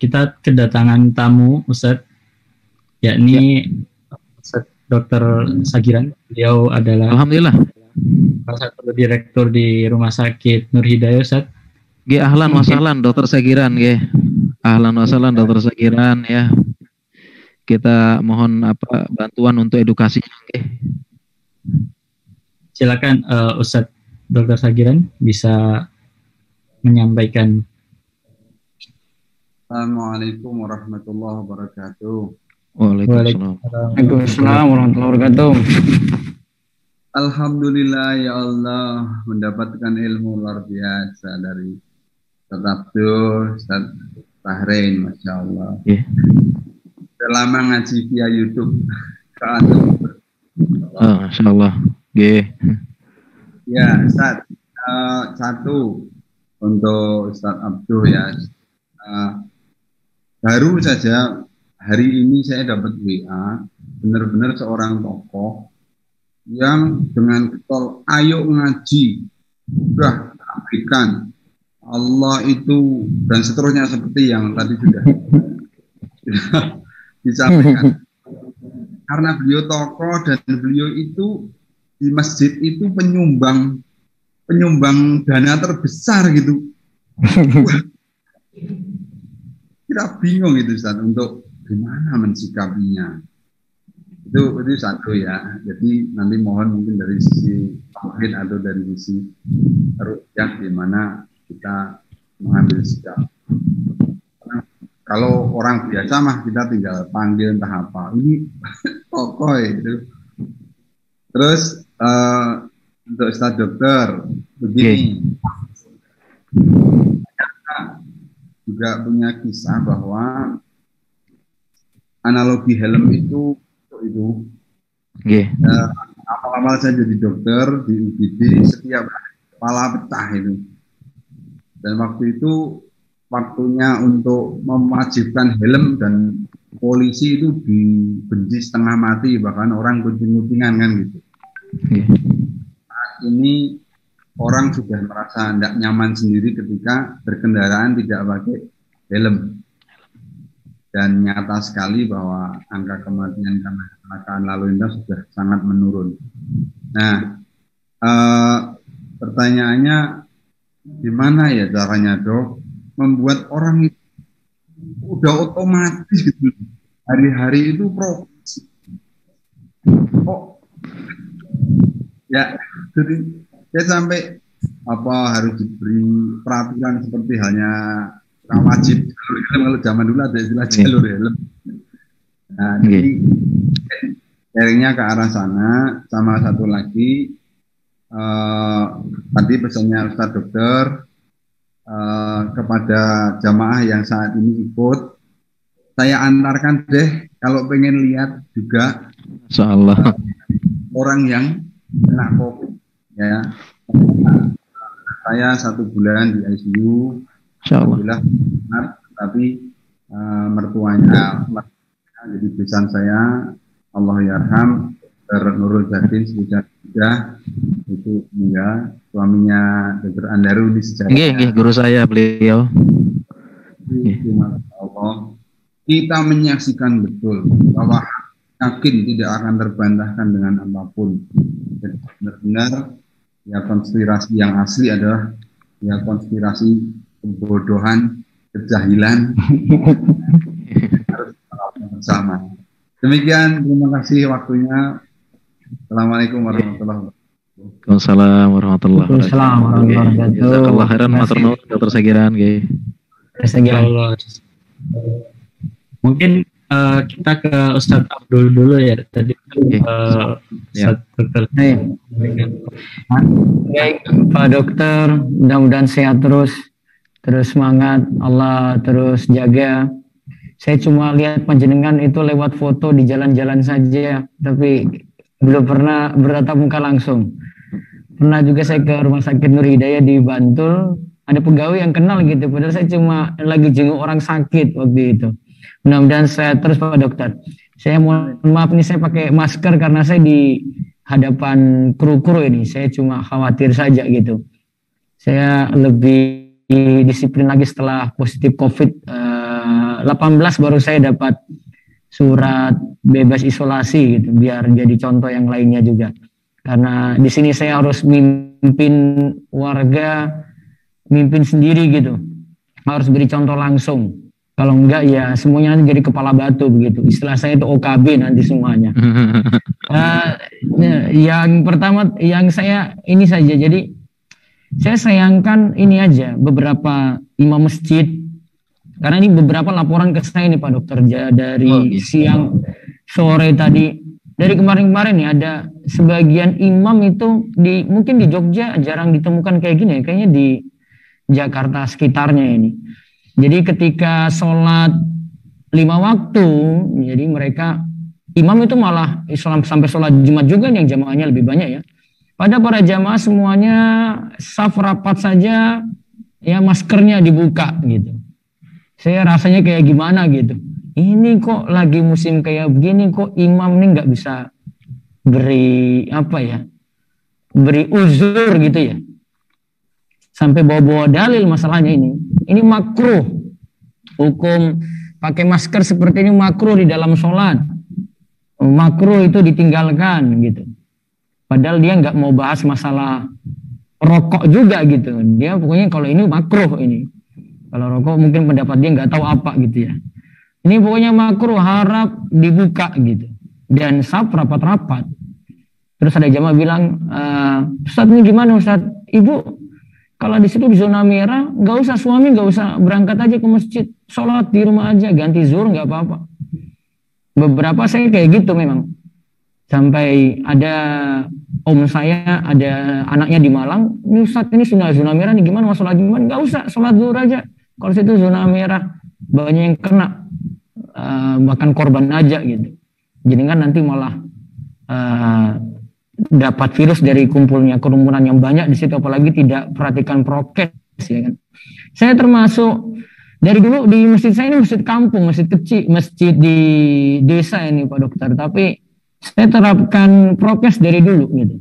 kita kedatangan tamu Ustadz, yakni Ustadz Dr. Sagiran. Beliau adalah Alhamdulillah salah satu direktur di Rumah Sakit Nur Hidayah, Ustadz. ahlan wasahlan Dr. Sagiran ahlan wasahlan Dr. Sagiran ya. Kita mohon bantuan untuk edukasinya Silakan Ustadz Dr. Sagiran bisa menyampaikan. Assalamualaikum warahmatullahi wabarakatuh. Waalaikumsalam warahmatullahi wabarakatuh. Alhamdulillah ya Allah, mendapatkan ilmu luar biasa dari Ustaz Abdul, Ustaz Bahrain, Masya Allah. Sudah lama ngaji via YouTube. Masya Allah. Ya, Ustaz, satu untuk Ustaz Abdul ya. Baru saja hari ini saya dapat WA, benar-benar seorang tokoh yang dengan getol, ayo ngaji, udah abaikan Allah itu dan seterusnya seperti yang tadi sudah disampaikan. Karena beliau tokoh dan beliau itu di masjid itu penyumbang dana terbesar gitu. Kita bingung itu Ustaz untuk gimana mensikapinya. Itu satu ya. Jadi nanti mohon mungkin dari sisi tauhid atau dari sisi rukyah gimana kita mengambil sikap. Kalau orang biasa mah kita tinggal panggil entah apa. Ini tokoh itu. Terus untuk Ustaz Dokter begini. Juga punya kisah bahwa analogi helm itu awal-awal saya jadi dokter di UGD setiap kepala pecah itu, dan waktu itu waktunya untuk mewajibkan helm dan polisi itu dibenci setengah mati, bahkan orang kucing-kucingan kan gitu. Nah, ini orang sudah merasa tidak nyaman sendiri ketika berkendaraan tidak pakai helm. Dan nyata sekali bahwa angka kematian karena kecelakaan lalu lintas sudah sangat menurun. Nah, pertanyaannya gimana ya caranya Dok membuat orang itu udah otomatis gitu. Hari-hari itu progresif. Ya, jadi saya sampai harus diberi peraturan seperti halnya wajib jalur helm. Kalau zaman dulu ada istilah jalur helm. Nah, jadi sharingnya ke arah sana. Sama satu lagi tadi pesannya Ustaz Dokter kepada jamaah yang saat ini ikut, saya antarkan deh kalau pengen lihat juga Insyaallah orang yang kena COVID ya. Saya 1 bulan di ICU. Alhamdulillah, tapi mertuanya jadi besan saya, Allah yarham, Nurul Jadin sudah itu meninggal, suaminya Dr. Andaru di sejarah. Guru saya beliau. Allah, kita menyaksikan betul bahwa yakin tidak akan terbantahkan dengan apapun. Jadi benar-benar ya konspirasi yang asli adalah ya konspirasi kebodohan, kejahilan harus bersama. Demikian, terima kasih waktunya. Assalamualaikum warahmatullahi wabarakatuh. Waalaikumsalam warahmatullahi wabarakatuh. Jazakallah khairan matur nuwun Dr. Sagiran nggih. Mungkin kita ke Ustadz Abdul dulu ya tadi. Ustadz Dokter. Baik Pak Dokter, mudah-mudahan sehat terus semangat, Allah terus jaga. Saya cuma lihat panjenengan itu lewat foto di jalan-jalan saja, tapi belum pernah bertatap muka langsung. Pernah juga saya ke Rumah Sakit Nur Hidayah di Bantul, ada pegawai yang kenal gitu, padahal saya cuma lagi jenguk orang sakit waktu itu. Mudah-mudahan sehat terus Pak Dokter. Saya mohon maaf nih, saya pakai masker karena saya di hadapan kru-kru ini, saya cuma khawatir saja gitu. Saya lebih disiplin lagi setelah positif COVID 18 baru saya dapat surat bebas isolasi gitu, biar jadi contoh yang lainnya juga. Karena di sini saya harus mimpin warga, mimpin sendiri gitu, harus beri contoh langsung. Kalau enggak ya semuanya nanti jadi kepala batu begitu. Istilah saya itu OKB nanti semuanya. Yang pertama, yang saya ini saja. Jadi saya sayangkan ini aja beberapa imam masjid. Karena ini beberapa laporan ke saya nih Pak Dokter dari siang sore tadi. Dari kemarin-kemarin nih ada sebagian imam itu mungkin di Jogja jarang ditemukan kayak gini ya. Kayaknya di Jakarta sekitarnya ini. Jadi ketika sholat 5 waktu, jadi mereka imam itu malah Islam sampai sholat Jumat juga yang jamaahnya lebih banyak ya. Pada para jamaah semuanya saf rapat saja, ya maskernya dibuka gitu. Saya rasanya kayak gimana gitu. Ini kok lagi musim kayak begini, kok imam nih nggak bisa beri beri uzur gitu ya. Sampai bawa-bawa dalil masalahnya ini. Ini makruh. Hukum pakai masker seperti ini makruh di dalam sholat. Makruh itu ditinggalkan gitu. Padahal dia nggak mau bahas masalah rokok juga gitu. Dia pokoknya kalau ini makruh ini. Kalau rokok mungkin pendapat dia nggak tahu apa gitu ya. Ini pokoknya makruh, harap dibuka gitu. Dan saf rapat-rapat. Terus ada jamaah bilang, Ustaz ini gimana Ustaz? Ibu, kalau di situ di zona merah, nggak usah suami, nggak usah berangkat aja ke masjid. Sholat di rumah aja, ganti zuhur nggak apa-apa. Beberapa saya kayak gitu memang. Sampai ada om saya, ada anaknya di Malang, ini Ustaz ini zona merah nih, gimana mau sholat gimana? Nggak usah, sholat zuhur aja. Kalau situ zona merah, banyak yang kena. Bahkan korban aja gitu. Jadi kan nanti malah dapat virus dari kumpulnya kerumunan yang banyak di situ, apalagi tidak perhatikan prokes ya kan. Saya termasuk dari dulu di masjid saya ini masjid kampung, masjid kecil, masjid di desa ini Pak Dokter, tapi saya terapkan prokes dari dulu gitu.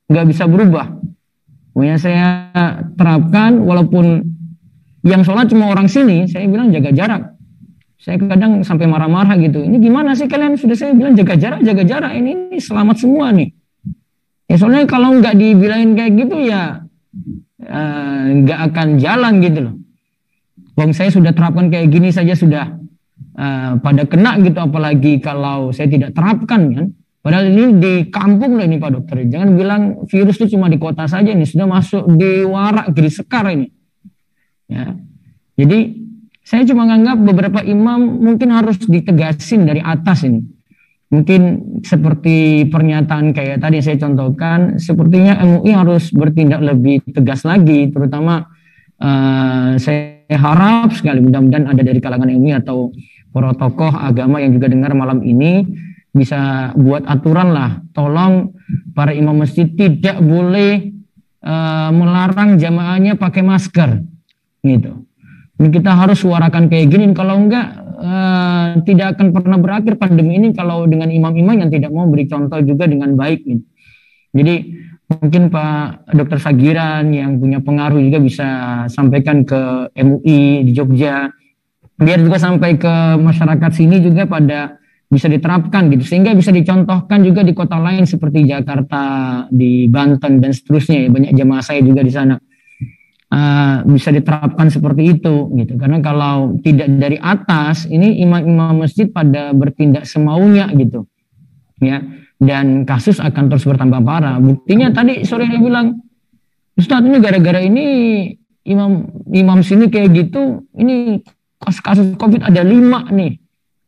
Nggak bisa berubah. Pokoknya saya terapkan walaupun yang sholat cuma orang sini, saya bilang jaga jarak. Saya kadang sampai marah-marah gitu. Ini gimana sih kalian? Sudah saya bilang jaga jarak. Ini selamat semua nih. Ya soalnya kalau nggak dibilangin kayak gitu ya nggak akan jalan gitu loh. Wong saya sudah terapkan kayak gini saja sudah pada kena gitu. Apalagi kalau saya tidak terapkan kan. Padahal ini di kampung loh ini Pak Dokter. Jangan bilang virus itu cuma di kota saja. Ini sudah masuk di Warak, di Sekar ini. Ya. Jadi saya cuma nganggap beberapa imam mungkin harus ditegasin dari atas ini. Mungkin seperti pernyataan kayak tadi saya contohkan, sepertinya MUI harus bertindak lebih tegas lagi, terutama saya harap sekali mudah-mudahan ada dari kalangan MUI atau para tokoh agama yang juga dengar malam ini bisa buat aturan lah. Tolong para imam masjid tidak boleh melarang jamaahnya pakai masker gitu. Ini kita harus suarakan kayak gini, kalau enggak tidak akan pernah berakhir pandemi ini kalau dengan imam-imam yang tidak mau beri contoh juga dengan baik gitu. Jadi mungkin Pak Dr. Sagiran yang punya pengaruh juga bisa sampaikan ke MUI di Jogja, biar juga sampai ke masyarakat sini juga pada bisa diterapkan gitu, sehingga bisa dicontohkan juga di kota lain seperti Jakarta, di Banten dan seterusnya ya, banyak jamaah saya juga di sana. Bisa diterapkan seperti itu gitu, karena kalau tidak dari atas ini imam-imam masjid pada bertindak semaunya gitu ya, dan kasus akan terus bertambah parah. Buktinya tadi sore dia bilang, Ustaz ini gara-gara ini imam sini kayak gitu, ini kasus COVID ada 5 nih,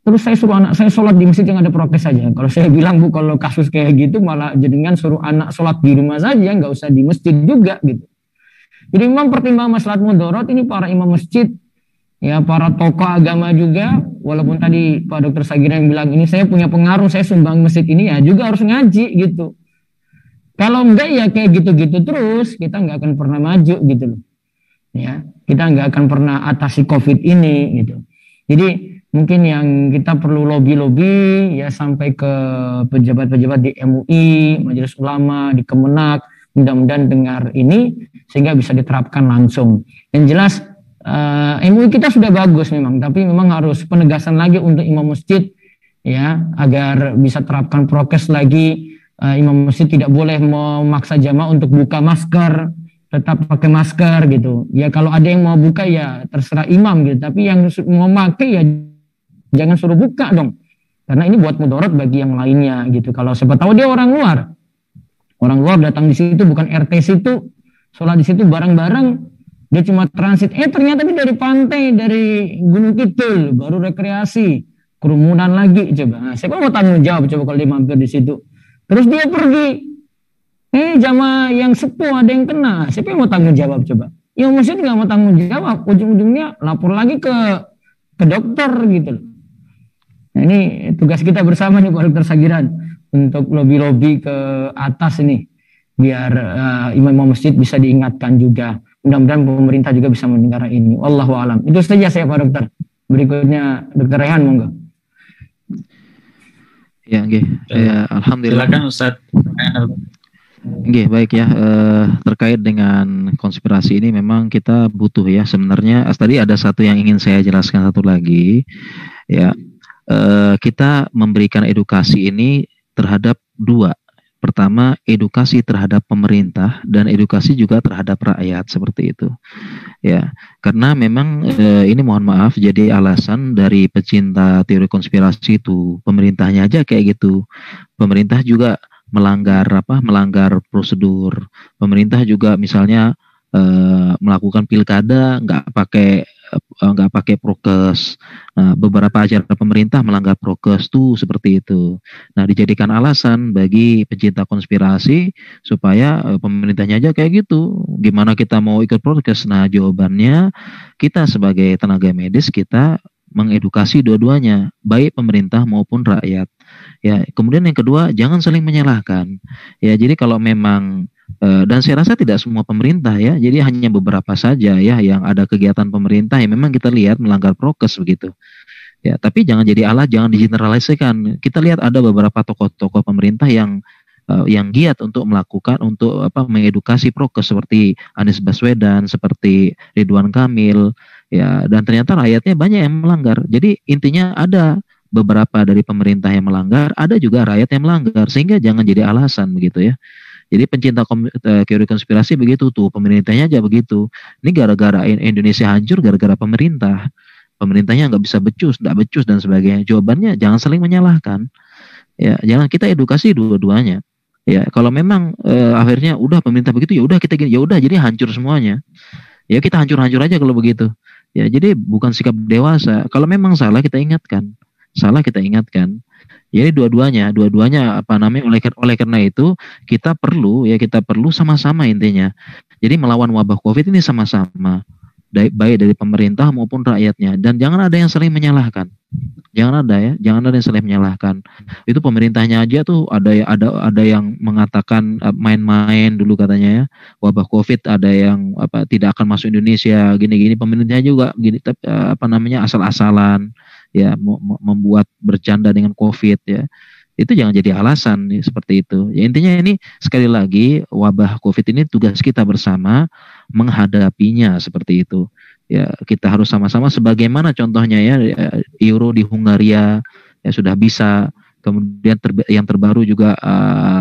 terus saya suruh anak saya sholat di masjid yang ada prokes saja. Kalau saya bilang Bu, kalau kasus kayak gitu malah jadikan suruh anak sholat di rumah saja, nggak usah di masjid juga gitu. Jadi memang pertimbangan maslahat mudarat ini para imam masjid, ya para tokoh agama juga, walaupun tadi Pak Dr. Sagiran bilang ini saya punya pengaruh, saya sumbang masjid ini, ya juga harus ngaji gitu. Kalau enggak ya kayak gitu-gitu terus, kita nggak akan pernah maju gitu loh. Ya, kita nggak akan pernah atasi COVID ini gitu. Jadi mungkin yang kita perlu lobby-lobby ya sampai ke pejabat-pejabat di MUI, Majelis Ulama, di Kemenak, mudah-mudahan dengar ini sehingga bisa diterapkan langsung. Yang jelas MUI kita sudah bagus memang, tapi memang harus penegasan lagi untuk imam masjid ya, agar bisa terapkan prokes lagi. Imam masjid tidak boleh memaksa jamaah untuk buka masker, tetap pakai masker gitu. Ya kalau ada yang mau buka ya terserah imam gitu, tapi yang mau pakai ya jangan suruh buka dong. Karena ini buat mudarat bagi yang lainnya gitu. Kalau siapa tahu dia orang luar datang di situ bukan RT situ, sholat di situ bareng-bareng. Dia cuma transit, ternyata dia dari pantai, dari Gunung Kidul, baru rekreasi, kerumunan lagi, coba. Nah, siapa mau tanggung jawab coba kalau dia mampir di situ? Terus dia pergi, jamaah yang sepuh ada yang kena, siapa yang mau tanggung jawab coba? Ya maksudnya nggak mau tanggung jawab, ujung-ujungnya lapor lagi ke dokter gitu. Nah ini tugas kita bersama nih Pak Dokter Sagiran untuk lobby-lobby ke atas ini, biar imam masjid bisa diingatkan juga. Mudah-mudahan pemerintah juga bisa mendengar ini. Wallahu a'lam. Itu saja saya Pak Dokter. Berikutnya Dokter Rehan monggo. Ya, nggih. Ya, alhamdulillah. Silakan Ustaz. Nggih, baik ya. Terkait dengan konspirasi ini memang kita butuh ya. Sebenarnya tadi ada satu yang ingin saya jelaskan satu lagi. Ya, kita memberikan edukasi ini terhadap dua. Pertama, edukasi terhadap pemerintah dan edukasi juga terhadap rakyat seperti itu. Ya, karena memang ini mohon maaf jadi alasan dari pecinta teori konspirasi itu, pemerintahnya aja kayak gitu. Pemerintah juga melanggar prosedur. Pemerintah juga misalnya melakukan pilkada nggak pakai prokes. Nah, beberapa acara pemerintah melanggar prokes tuh seperti itu. Nah, dijadikan alasan bagi pecinta konspirasi supaya pemerintahnya aja kayak gitu. Gimana kita mau ikut prokes? Nah, jawabannya kita sebagai tenaga medis kita mengedukasi dua-duanya, baik pemerintah maupun rakyat. Ya, kemudian yang kedua, jangan saling menyalahkan. Ya, jadi kalau memang dan saya rasa tidak semua pemerintah ya, jadi hanya beberapa saja ya yang ada kegiatan pemerintah yang memang kita lihat melanggar prokes begitu. Ya, tapi jangan jadi alat, jangan digeneralisasikan. Kita lihat ada beberapa tokoh-tokoh pemerintah yang giat untuk mengedukasi prokes seperti Anies Baswedan, seperti Ridwan Kamil, ya, dan ternyata rakyatnya banyak yang melanggar. Jadi intinya ada beberapa dari pemerintah yang melanggar, ada juga rakyat yang melanggar, sehingga jangan jadi alasan begitu ya. Jadi pencinta teori konspirasi begitu tuh, pemerintahnya aja begitu. Ini gara-gara Indonesia hancur gara-gara pemerintah. Pemerintahnya nggak bisa becus, nggak becus dan sebagainya. Jawabannya jangan saling menyalahkan. Ya, jangan, kita edukasi dua-duanya. Ya, kalau memang akhirnya udah pemerintah begitu, ya udah kita gini, ya udah jadi hancur semuanya. Ya kita hancur-hancur aja kalau begitu. Ya, jadi bukan sikap dewasa. Kalau memang salah kita ingatkan. Jadi dua-duanya oleh karena itu kita perlu sama-sama intinya. Jadi melawan wabah Covid ini sama-sama, baik dari pemerintah maupun rakyatnya, dan jangan ada yang saling menyalahkan. Jangan ada yang saling menyalahkan. Itu pemerintahnya aja tuh ada yang mengatakan main-main dulu katanya ya. Wabah Covid ada yang tidak akan masuk Indonesia gini-gini, pemerintahnya juga gini asal-asalan. Ya, membuat bercanda dengan COVID ya, itu jangan jadi alasan ya, seperti itu. Ya, intinya ini sekali lagi wabah COVID ini tugas kita bersama menghadapinya seperti itu. Ya, kita harus sama-sama, sebagaimana contohnya ya Euro di Hungaria ya sudah bisa, kemudian yang terbaru juga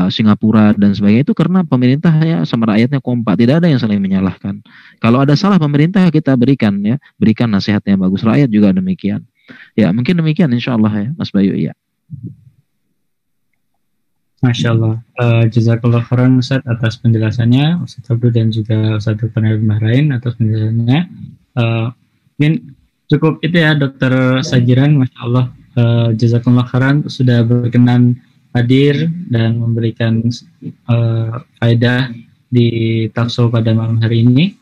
Singapura dan sebagainya, itu karena pemerintah ya sama rakyatnya kompak, tidak ada yang saling menyalahkan. Kalau ada salah pemerintah kita berikan nasihat yang bagus, rakyat juga demikian. Ya, mungkin demikian insya Allah ya Mas Bayu ya. Masya Allah. Jazakallah khairan Ustaz atas penjelasannya, Ustaz Abdul dan juga Ustaz Dr. Nabil Bahrain atas penjelasannya. Mungkin cukup itu ya Dokter Sagiran, Masya Allah. Jazakallah khairan sudah berkenan hadir dan memberikan faedah di talkshow pada malam hari ini.